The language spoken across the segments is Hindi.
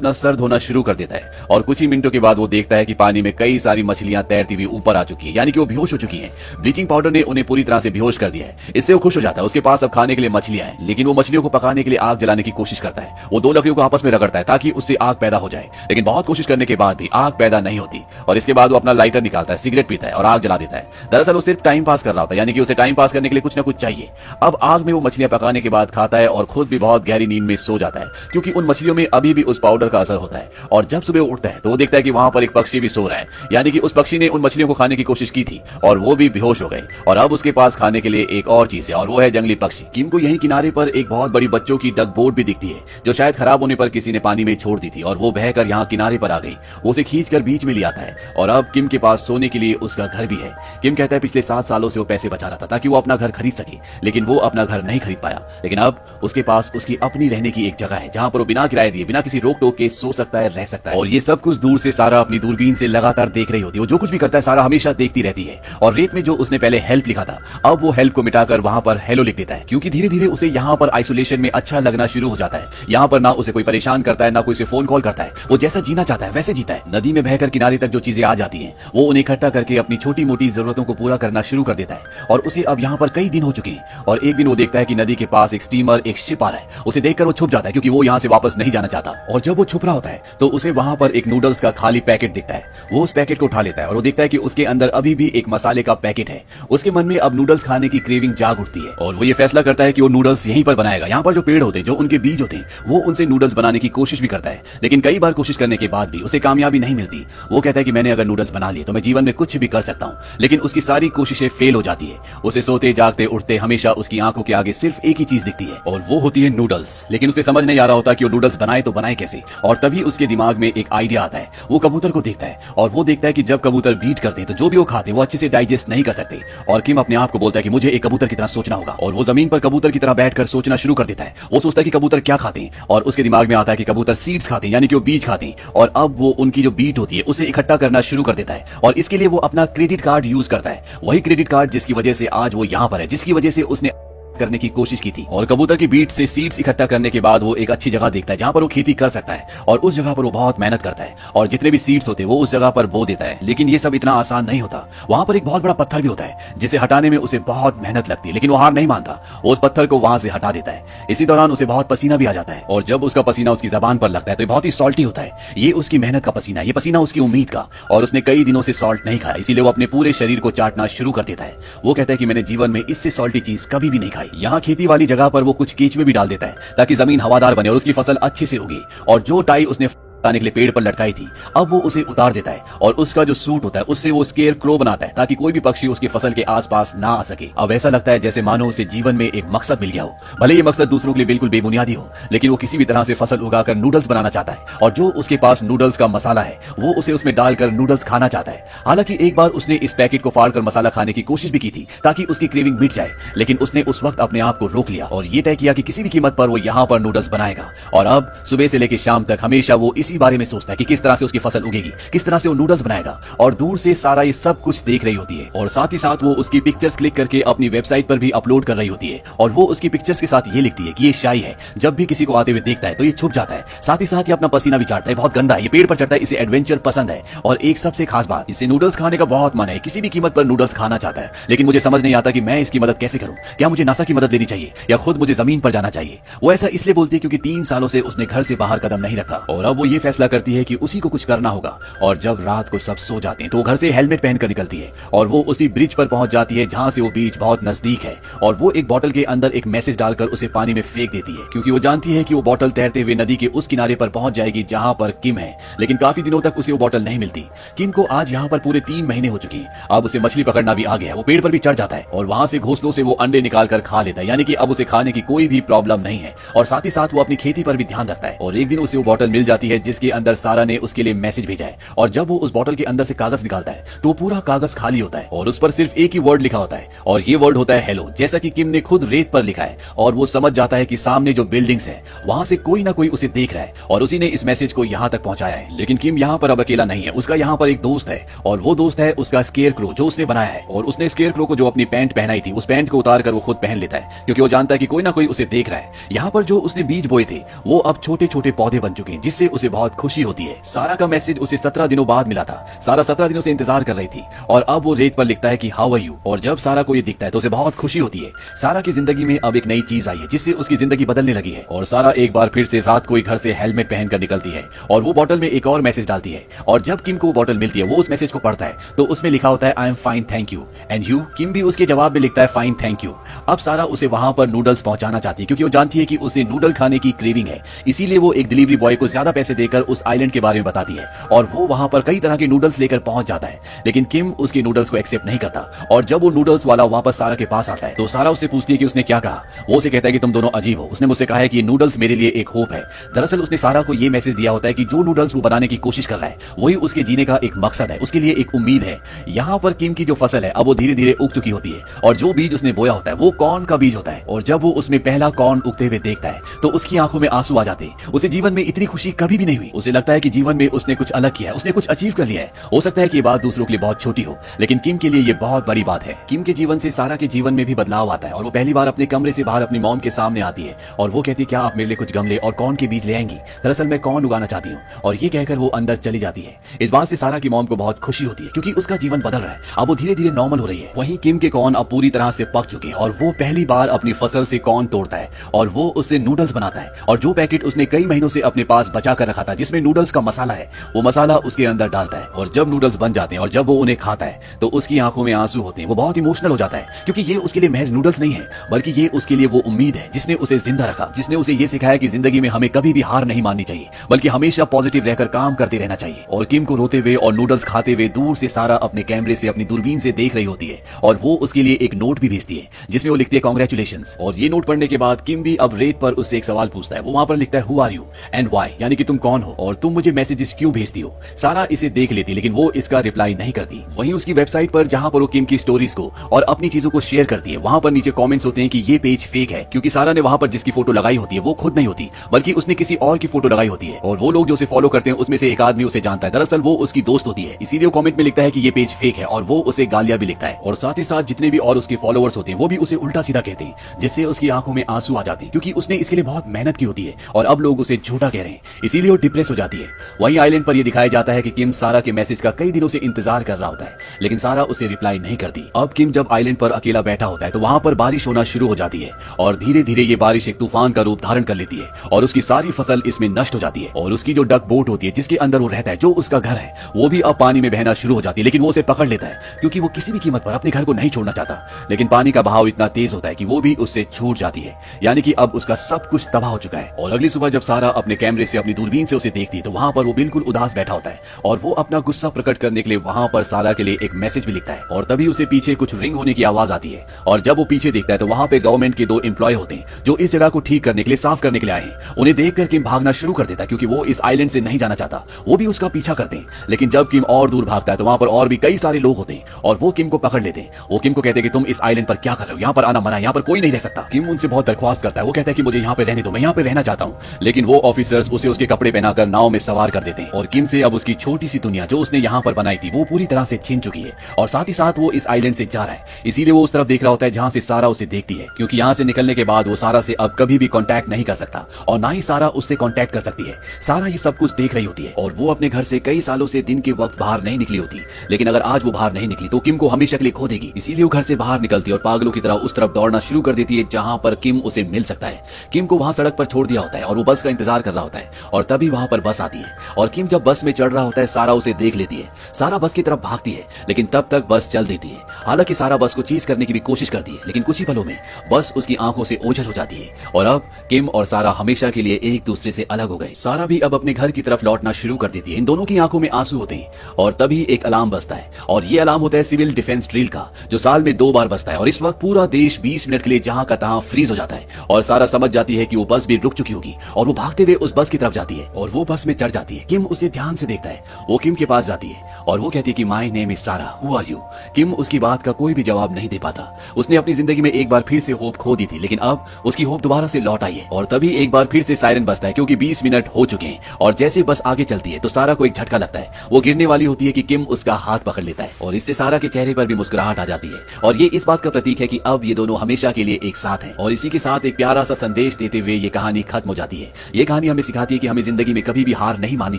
अपना सर धोना शुरू कर देता है और कुछ ही मिनटों के बाद वो देखता है कि पानी में कई सारी मछलियां तैरती हुई ऊपर आ चुकी है, यानी कि वो बेहोश हो चुकी हैं। ब्लीचिंग पाउडर ने उन्हें पूरी तरह से बेहोश कर दिया है। इससे वो खुश हो जाता है, उसके पास अब खाने के लिए मछलियां हैं। लेकिन वो मछलियों को पकाने के लिए आग जलाने की कोशिश करता है। वो दो लकड़ियों को आपस में रगड़ता है ताकि उससे आग पैदा हो जाए, लेकिन बहुत कोशिश करने के बाद भी आग पैदा नहीं होती। और इसके बाद वो अपना लाइटर निकालता है, सिगरेट पीता है और आग जला देता है। दरअसल वो सिर्फ टाइम पास कर रहा होता है, यानी कि उसे टाइम पास करने के लिए कुछ ना कुछ चाहिए। अब आग में वो मछलियां पकाने के बाद खाता है और खुद भी बहुत गहरी नींद में सो जाता है, क्योंकि उन मछलियों में अभी भी उस पाउडर का असर होता है। और जब सुबह उठता है तो वो देखता है कि वहां पर एक पक्षी भी सो रहा है, यानी कि उस पक्षी ने उन मछलियों को खाने की कोशिश की थी और वो भी बेहोश हो गए। और अब उसके पास खाने के लिए एक और चीज है और वो है जंगली पक्षी। किम को यही किनारे पर एक बहुत बड़ी बच्चों की डक बोट भी दिखती है, जो शायद खराब होने पर किसी ने पानी में छोड़ दी थी और वो बहकर यहाँ किनारे पर आ गई। वो उसे खींचकर बीच में ले आता है और अब किम के पास सोने के लिए उसका घर भी है। किम कहता है पिछले 7 सालों से वो पैसे बचा रहा था ताकि वो अपना घर खरीद सके, लेकिन वो अपना घर नहीं खरीद पाया। लेकिन अब उसके पास उसकी अपनी रहने की एक जगह है जहाँ पर वो बिना किराए दिए, बिना किसी रोक टोक के सो सकता है, रह सकता है। और ये सब कुछ दूर से सारा अपनी दूरबीन से लगातार देख रही होती है। वो जो कुछ भी करता है सारा हमेशा देखती रहती है। और रेत में जो उसने पहले हेल्प लिखा था, अब वो हेल्प को मिटाकर वहां पर हेलो लिख देता है, क्योंकि धीरे धीरे उसे यहाँ पर आइसोलेशन में अच्छा लगना शुरू हो जाता है। यहाँ पर ना उसे कोई परेशान करता है, ना कोई उसे फोन कॉल करता है। वो जैसा जीना चाहता है वैसे जीता है। नदी में बहकर किनारे तक जो चीजें आ जाती हैं, वो उन्हें इकट्ठा करके अपनी छोटी मोटी जरूरतों को पूरा करना शुरू कर देता है। और उसे अब यहाँ पर कई दिन हो चुके हैं। और एक दिन वो देखता है कि नदी के पास एक स्टीमर, एक शिप आ रहा है। उसे देखकर वो छुप जाता है, क्योंकि वो यहाँ से वापस नहीं जाना चाहता। और जब वो छुप रहा होता है तो उसे वहां पर एक नूडल्स का खाली पैकेट दिखता है। वो उस पैकेट को उठा लेता है और वो देखता है कि उसके अंदर अभी भी एक मसाले का पैकेट है। उसके मन में अब नूडल्स खाने की क्रेविंग जाग उठती है और वो ये फैसला करता है कि वो नूडल्स यहीं पर बनाएगा। यहाँ पर जो पेड़ होते हैं, जो उनके बीज होते हैं, वो उनसे नूडल्स बनाने की कोशिश भी करता है। लेकिन कई बार कोशिश करने के बाद भी उसे कामयाबी नहीं मिलती। वो कहता है कि मैंने अगर नूडल्स बना लिए तो मैं जीवन में कुछ भी कर सकता हूँ, लेकिन उसकी सारी कोशिशें फेल हो जाती है। उसे सोते जागते उठते हमेशा उसकी आंखों के आगे सिर्फ एक ही चीज दिखती है और वो होती है नूडल्स। लेकिन उसे समझ नहीं आ रहा होता कि वो नूडल्स बनाए तो बनाए कैसे। और तभी उसके दिमाग में एक आइडिया आता है। वो कबूतर को देखता है और वो देखता है कि जब कबूतर बीट करते हैं तो जो भी वो खाते हैं वो अच्छे से डाइजेस्ट नहीं कर सकते। और किम अपने आप को बोलता है कि मुझे एक कबूतर की तरह सोचना होगा और वो जमीन पर कबूतर की तरह बैठकर सोचना शुरू कर देता है। वो सोचता है कि कबूतर क्या खाते हैं और उसके दिमाग में आता है कि कबूतर सीड्स खाते हैं, यानी कि वो बीज खाते हैं। और अब वो उनकी जो बीट होती है उसे इकट्ठा करना शुरू कर देता है और इसके लिए वो अपना क्रेडिट कार्ड यूज करता है। वही क्रेडिट कार्ड जिसकी वजह से आज वो यहाँ पर है, जिसकी वजह से उसने करने की कोशिश की थी। और कबूतर की बीट से सीड्स इकट्ठा करने के बाद वो एक अच्छी जगह देखता है जहां पर वो खेती कर सकता है और उस जगह पर वो बहुत मेहनत करता है और जितने भी सीड्स होते हैं वो उस जगह पर बो देता है। लेकिन ये सब इतना आसान नहीं होता। वहां पर एक बहुत बड़ा पत्थर भी होता है जिसे हटाने में उसे बहुत मेहनत लगती है, लेकिन वो हार नहीं मानता। वो उस पत्थर को वहां से हटा देता है। इसी दौरान उसे बहुत पसीना भी आ जाता है और जब उसका पसीना उसकी जबान पर लगता है तो बहुत ही सॉल्टी होता है। ये उसकी मेहनत का पसीना, ये पसीना उसकी उम्मीद का। और उसने कई दिनों से सॉल्ट नहीं खाया, इसीलिए वो अपने पूरे शरीर को चाटना शुरू कर देता है। वो कहता है कि मैंने जीवन में इससे सॉल्टी चीज कभी भी नहीं खाई। यहाँ खेती वाली जगह पर वो कुछ केचुए भी डाल देता है ताकि जमीन हवादार बने और उसकी फसल अच्छे से उगे। और जो टाई उसने के लिए पेड़ पर लटकाई थी, अब वो उसे उतार देता है और उसका जो सूट होता है उससे वो स्केयर क्रो बनाता है ताकि कोई भी पक्षी उसकी फसल के आसपास ना आ सके। अब ऐसा लगता है जैसे मानो उसे जीवन में एक मकसद मिल गया हो। भले ये मकसद दूसरों के लिए बिल्कुल बेबुनियादी हो, लेकिन वो किसी भी तरह से फसल उगाकर नूडल्स बनाना चाहता है और जो उसके पास नूडल्स का मसाला है वो उसे उसमें डालकर नूडल्स खाना चाहता है। हालांकि एक बार उसने इस पैकेट को फाड़कर मसाला खाने की कोशिश भी की थी ताकि उसकी क्रेविंग मिट जाए, लेकिन उसने उस वक्त अपने आप को रोक लिया और ये तय किया कि किसी भी कीमत पर वो यहाँ पर नूडल्स बनाएगा। और अब सुबह से लेकर शाम तक हमेशा वो इसी बारे में सोचता है कि किस तरह से उसकी फसल उगेगी, किस तरह से वो नूडल्स बनाएगा। और दूर से सारा ये सब कुछ देख रही होती है और साथ ही साथ वो उसकी पिक्चर्स क्लिक करके अपनी वेबसाइट पर भी अपलोड कर रही होती है। और वो उसकी पिक्चर्स के साथ ये लिखती है कि ये शाही है, जब भी किसी को आते हुए देखता है तो ये छुप जाता है। साथ ही साथ ये अपना पसीना भी चाटता है, बहुत गंदा है, ये पेड़ पर चढ़ता है, इसे एडवेंचर पसंद है। और एक सबसे खास बात, इसे नूडल्स खाने का बहुत मन है, किसी भी कीमत पर नूडल्स खाना चाहता है। लेकिन मुझे समझ नहीं आता कि मैं इसकी मदद कैसे करूं। क्या मुझे नासा की मदद लेनी चाहिए या खुद मुझे जमीन पर जाना चाहिए। वो ऐसा इसलिए बोलती है क्योंकि 3 सालों से उसने घर से बाहर कदम नहीं रखा और अब वो ये फैसला करती है कि उसी को कुछ करना होगा। और जब रात को सब सो जाते हैं तो वो घर से हेलमेट पहनकर निकलती है और वो उसी ब्रिज पर पहुंच जाती है जहां से वो बीच बहुत नजदीक है। और वो एक बोतल के अंदर एक मैसेज डालकर उसे पानी में फेंक देती है, क्योंकि वो जानती है कि वो बोतल तैरते हुए नदी के उस किनारे पर पहुंच जाएगी जहां पर किम है। लेकिन काफी दिनों तक उसे वो बोतल नहीं मिलती। किम को आज यहाँ पर पूरे 3 महीने हो चुकी है। अब उसे मछली पकड़ना भी आ गया है। वो पेड़ पर भी चढ़ जाता है और वहां से घोंसलों से वो अंडे निकाल कर खा लेता है, यानी कि अब उसे खाने की कोई भी प्रॉब्लम नहीं है। और साथ ही साथ वो अपनी खेती पर भी ध्यान रखता है। और एक दिन उसे वो बोतल मिल जाती है जिसके अंदर सारा ने उसके लिए मैसेज भेजा है। और जब वो उस बोतल के अंदर से कागज निकालता है तो पूरा कागज खाली होता है और उस पर सिर्फ एक ही वर्ड लिखा होता है और ये वर्ड होता है हेलो, जैसा कि किम ने खुद रेत पर लिखा है। और वो समझ जाता है कि सामने जो बिल्डिंग्स है वहां से कोई ना कोई उसे देख रहा है और उसी ने इस मैसेज को यहाँ तक पहुंचाया है। लेकिन किम यहाँ पर अब अकेला नहीं है, उसका यहाँ पर एक दोस्त है और वो दोस्त है उसका स्केयर क्रो जो उसने बनाया है। और उसने स्केयर क्रो को जो अपनी पैंट पहनाई थी उस पैंट को उतार कर वो खुद पहन लेता है, क्योंकि वो जानता है कि कोई ना कोई उसे देख रहा है। यहाँ पर जो उसने बीज बोए थे वो अब छोटे छोटे पौधे बन चुके हैं जिससे उसे बहुत बहुत खुशी होती है। सारा का मैसेज उसे 17 दिनों बाद मिला था। सारा 17 दिनों से इंतजार कर रही थी और अब वो रेत पर लिखता है कि हाउ आर यू। और जब सारा को ये दिखता है तो उसे बहुत खुशी होती है। सारा की जिंदगी में अब एक नई चीज आई है जिससे उसकी जिंदगी बदलने लगी है। और सारा एक बार फिर से रात को घर से हेलमेट पहनकर निकलती है और वो बॉटल में एक और मैसेज डालती है। और जब किम को वो बॉटल मिलती है वो उस मैसेज को पढ़ता है तो उसमें लिखा होता है I am fine thank you and you. Kim भी उसके जवाब में लिखता है फाइन थैंक यू। अब सारा उसे वहां पर नूडल्स पहुंचाना चाहती है क्योंकि वो जानती है कि उसे नूडल खाने की क्रेविंग है। इसीलिए वो एक डिलीवरी बॉय को ज्यादा पैसे देकर उस आइलैंड के बारे में बताती है और वो वहां पर कई तरह के नूडल्स लेकर पहुंच जाता है। लेकिन किम उसके नूडल्स को एक्सेप्ट नहीं करता और जब वो नूडल्स वाला वापस सारा के पास आता है तो सारा उससे पूछती है कि उसने क्या कहा। वो उसे कहता है कि तुम दोनों अजीब हो। उसने मुझसे कहा है कि ये नूडल्स मेरे लिए एक होप है। दरअसल उसने सारा को ये मैसेज दिया होता है कि जो नूडल्स वो बनाने की कोशिश कर रहा है वही उसके जीने का एक मकसद है, उसके लिए एक उम्मीद है। यहाँ पर किम की जो फसल है अब वो धीरे धीरे उग चुकी होती है और जो बीज उसने बोया होता है वो कॉर्न का बीज होता है। और जब वो उसमें पहला कॉर्न उगते हुए देखता है तो उसकी आंखों में आंसू आ जाते हैं। उसे जीवन में इतनी खुशी कभी भी नहीं हुई। उसे लगता है कि जीवन में उसने कुछ अलग किया है, उसने कुछ अचीव कर लिया है। हो सकता है कि ये बात दूसरों के लिए बहुत छोटी हो लेकिन किम के लिए ये बहुत बड़ी बात है। किम के जीवन से सारा के जीवन में भी बदलाव आता है और वो पहली बार अपने कमरे से बाहर अपनी मॉम के सामने आती है और वो कहती है क्या आप मेरे लिए कुछ गमले और कॉर्न के बीज ले आएंगी। दरअसल मैं कॉर्न उगाना चाहती हूँ। और ये कहकर वो अंदर चली जाती है। इस बात से सारा की मॉम को बहुत खुशी होती है क्योंकि उसका जीवन बदल रहा है। अब वो धीरे धीरे नॉर्मल हो रही है। वहीं किम के कॉर्न अब पूरी तरह से पक चुके हैं और वो पहली बार अपनी फसल से कॉर्न तोड़ता है और वो उससे नूडल्स बनाता है। और जो पैकेट उसने कई महीनों से अपने पास बचा कर रखा था जिसमें नूडल्स का मसाला है वो मसाला उसके अंदर डालता है। और जब नूडल्स बन जाते हैं और जब वो उन्हें खाता है तो उसकी आंखों में आंसू होते हैं। वो बहुत इमोशनल हो जाता है क्योंकि ये उसके लिए महज नूडल्स नहीं है बल्कि ये उसके लिए वो उम्मीद है जिसने उसे जिंदा रखा, जिसने उसे ये सिखाया कि जिंदगी में हमें कभी भी हार नहीं माननी चाहिए बल्कि हमेशा पॉजिटिव रहकर काम करते रहना चाहिए। और किम को रोते हुए और नूडल्स खाते हुए दूर से सारा अपने कैमरे से अपनी दूरबीन से देख रही होती है और वो उसके लिए एक नोट भी भेजती है जिसमें वो लिखती है कांग्रेचुलेशंस। और ये नोट पढ़ने के बाद किम भी अब रेत पर उससे एक सवाल पूछता है। वो वहां पर लिखता है who are you and why, यानी कि तुम कौन हो और तुम मुझे मैसेजेस क्यों भेजती हो। सारा इसे देख लेती लेकिन वो इसका रिप्लाई नहीं करती। वहीं उसकी वेबसाइट पर जहां पर वो किम की स्टोरीज को और अपनी चीजों को शेयर करती है वहां पर नीचे कमेंट्स होते हैं कि ये पेज फेक है क्योंकि सारा ने वहां पर जिसकी फोटो लगाई होती है वो खुद नहीं होती बल्कि उसने किसी और की फोटो लगाई होती है और वो लोग जो उसे फॉलो करते हैं उसमें से एक आदमी उसे जानता है। दरअसल वो उसकी दोस्त होती है। इसीलिए वो कमेंट में लिखता है कि ये पेज फेक है और वो उसे गालियां भी लिखता है और साथ ही साथ जितने भी और उसके फॉलोअर्स होते हैं वो भी उसे उल्टा सीधा कहते हैं जिससे उसकी आंखों में आंसू आ जाते हैं क्योंकि उसने इसके लिए बहुत मेहनत की होती है और अब लोग उसे झूठा कह रहे हैं, इसीलिए वो डिप्रेस हो जाती है। वहीं आइलैंड पर यह दिखाया जाता है कि किम सारा के मैसेज का कई दिनों से इंतजार कर रहा होता है लेकिन सारा उसे रिप्लाई नहीं करती। अब किम जब आइलैंड पर अकेला बैठा होता है तो वहां पर बारिश होना शुरू हो जाती है और धीरे धीरे ये बारिश एक तूफान का रूप धारण कर लेती है और उसकी सारी फसल इसमें नष्ट हो जाती है। और उसकी जो डक बोट होती है जिसके अंदर वो रहता है, जो उसका घर है, वो भी अब पानी में बहना शुरू हो जाती है। लेकिन वो उसे पकड़ लेता है क्योंकि वो किसी भी कीमत पर अपने घर को नहीं छोड़ना चाहता। लेकिन पानी का बहाव इतना तेज होता है कि वो भी उससे छूट जाती है, यानी कि अब उसका सब कुछ तबाह हो चुका है। और अगली सुबह जब सारा अपने कैमरे से अपनी दूरबीन से उसे देखती है तो वहां पर वो बिल्कुल उदास बैठा होता है और वो अपना गुस्सा प्रकट करने के लिए वहां पर सारा के लिए एक मैसेज भी लिखता है। और तभी उसे पीछे कुछ रिंग होने की आवाज आती है और जब वो पीछे देखता है तो वहां पे गवर्नमेंट के 2 एम्प्लॉय होते हैं जो इस जगह को ठीक करने के लिए, साफ करने के लिए आए हैं। उन्हें देखकर किम भागना शुरू कर देता है क्योंकि वो इस आइलैंड से नहीं जाना चाहता। वो भी उसका पीछा करते हैं लेकिन जब किम और दूर भागता है तो वहां पर और भी कई सारे लोग होते हैं और वो किम को पकड़ लेते हैं। वो किम को कहते हैं कि तुम इस आइलैंड पर क्या कर रहे हो, यहाँ पर आना मना है, यहाँ पर कोई नहीं रह सकता। किम उनसे बहुत दरख्वास्त करता है। वो कहता है कि मुझे यहाँ पे रहने दो, मैं यहाँ पे रहना चाहता हूँ। लेकिन वो ऑफिसर्स उसे उसके कपड़े पहनाकर नाव में सवार कर देते हैं और किम से अब उसकी छोटी सी दुनिया जो उसने यहाँ पर बनाई थी वो पूरी तरह से छीन चुकी है और साथ ही साथ वो इस आइलैंड से जा रहा है। इसीलिए वो उस तरफ देख रहा होता है जहाँ से सारा उसे देखती है क्योंकि यहाँ से निकलने के बाद वो सारा से अब कभी भी कांटेक्ट नहीं कर सकता और ना ही सारा उससे कांटेक्ट कर सकती है। सारा ये सब कुछ देख रही होती है और वो अपने घर से कई सालों से दिन के वक्त बाहर नहीं निकली होती। लेकिन अगर आज वो बाहर नहीं निकली तो किम को हमेशा के लिए खो देगी। इसीलिए वो घर से बाहर निकलती है और पागलों की तरह उस तरफ दौड़ना शुरू कर देती है जहां पर किम उसे मिल सकता है। किम को वहां सड़क पर छोड़ दिया होता है और वो बस का इंतजार कर रहा होता है और तभी वहां पर बस आती है और किम जब बस में चढ़ रहा होता है सारा उसे देख लेती है। सारा बस की तरफ भागती है लेकिन तब तक बस चल देती है। हालांकि सारा बस को चीज करने की भी कोशिश करती है लेकिन कुछ ही पलों में बस उसकी आंखों से ओझल हो जाती है और अब किम और सारा हमेशा के लिए एक दूसरे से अलग हो गए। सारा भी अब अपने घर की तरफ लौटना शुरू कर देती है। इन दोनों की आंखों में आंसू होते हैं और तभी एक अलार्म बजता है और ये अलार्म होता है सिविल डिफेंस ड्रिल का जो साल में 2 बार बजता है और इस वक्त पूरा देश 20 मिनट के लिए जहां का तहां फ्रीज हो जाता है और सारा समझ जाती है कि वो बस भी रुक चुकी होगी और वो भागते हुए उस बस की तरफ जाती है और वो बस में चढ़ जाती है। किम उसे ध्यान से देखता है। वो किम के पास जाती है और वो कहती है कि माय नेम इज सारा, हु आर यू। किम उसकी बात का कोई भी जवाब नहीं दे पाता। उसने अपनी जिंदगी में एक बार फिर से होप खो दी थी लेकिन अब उसकी होप दोबारा से लौट आई है और तभी एक बार फिर से सायरन बजता है क्योंकि 20 मिनट हो चुके हैं और जैसे बस आगे चलती है तो सारा को एक झटका लगता है। वो गिरने वाली होती है कि किम उसका हाथ पकड़ लेता है और इससे सारा के चेहरे पर भी मुस्कुराहट आ जाती है और ये इस बात का प्रतीक है कि अब ये दोनों हमेशा के लिए एक साथ हैं। और इसी के साथ एक प्यारा सा संदेश देते हुए ये कहानी खत्म हो जाती है। ये कहानी हमें सिखाती है कि हमें जिंदगी जिंदगी में कभी भी हार नहीं माननी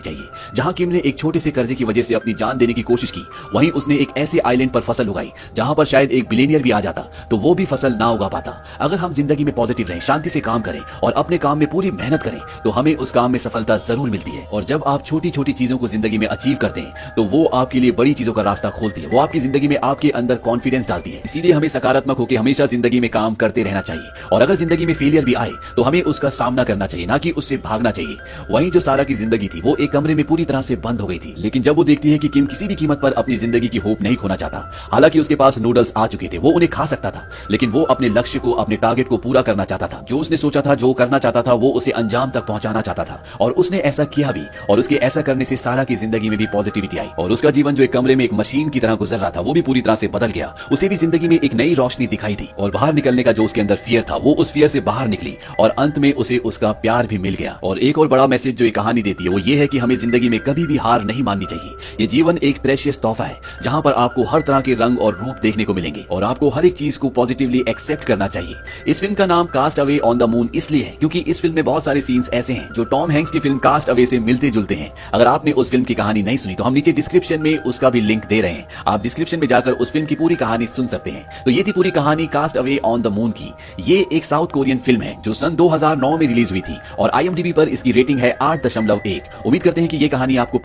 चाहिए। जहां किम ने एक छोटे से कर्जे की वजह से अपनी जान देने की कोशिश की, वहीं उसने एक ऐसे आइलैंड पर फसल उगाई जहां पर शायद एक बिलियनियर भी आ जाता तो वो भी फसल ना उगा पाता। अगर हम जिंदगी में पॉजिटिव रहें, शांति से काम करें और अपने काम में पूरी मेहनत करें तो हमें उस काम में सफलता जरूर मिलती है। और जब आप छोटी छोटी चीजों को जिंदगी में अचीव करते हैं तो वो आपके लिए बड़ी चीजों का रास्ता खोलती है। वो आपकी जिंदगी में आपके अंदर कॉन्फिडेंस डालती है। इसीलिए हमें सकारात्मक होकर हमेशा जिंदगी में काम करते रहना चाहिए। और अगर जिंदगी में फेलियर भी आए तो हमें उसका सामना करना चाहिए, ना कि उससे भागना चाहिए। वहीं जो सारा की जिंदगी थी वो एक कमरे में पूरी तरह से बंद हो गई थी, लेकिन जब वो देखती है कि किम किसी भी कीमत पर अपनी जिंदगी की होप नहीं खोना चाहता। हालांकि उसके पास नूडल्स आ चुके थे, वो उन्हें खा सकता था, लेकिन वो अपने लक्ष्य को, अपने टारगेट को पूरा करना चाहता था। जो उसने सोचा था, जो करना चाहता था, वो उसे अंजाम तक पहुंचाना चाहता था और उसने ऐसा किया भी। और उसके ऐसा करने से सारा की जिंदगी में भी पॉजिटिविटी आई और उसका जीवन जो एक कमरे में एक मशीन की तरह गुजर रहा था वो भी पूरी तरह से बदल गया। उसे भी जिंदगी में एक नई रोशनी दिखाई दी और बाहर निकलने का जो उसके अंदर फियर था वो उस फियर से बाहर निकली और अंत में उसे उसका प्यार भी मिल गया। और एक और बड़ा मैसेज जो ये कहानी देती है वो ये है कि हमें जिंदगी में कभी भी हार नहीं माननी चाहिए। ये जीवन एक प्रेशियस तोहफा है जहां पर आपको हर तरह के रंग और रूप देखने को मिलेंगे और आपको हर एक चीज को पॉजिटिवली एक्सेप्ट करना चाहिए। इस फिल्म का नाम cast away on the moon इसलिए है क्योंकि इस फिल्म में बहुत सारे सीन्स ऐसे हैं जो टॉम हैंक्स की फिल्म कास्ट अवे से मिलते जुलते हैं। अगर आपने उस फिल्म की कहानी नहीं सुनी तो हम नीचे डिस्क्रिप्शन में उसका भी लिंक दे रहे हैं, आप डिस्क्रिप्शन में जाकर उस फिल्म की पूरी कहानी सुन सकते हैं। तो ये थी पूरी कहानी cast away on the moon की। ये एक साउथ कोरियन फिल्म है जो सन 2009 में रिलीज हुई थी और IMDb पर इसकी रेटिंग है 8.1। उम्मीद करते हैं कि ये कहानी आपको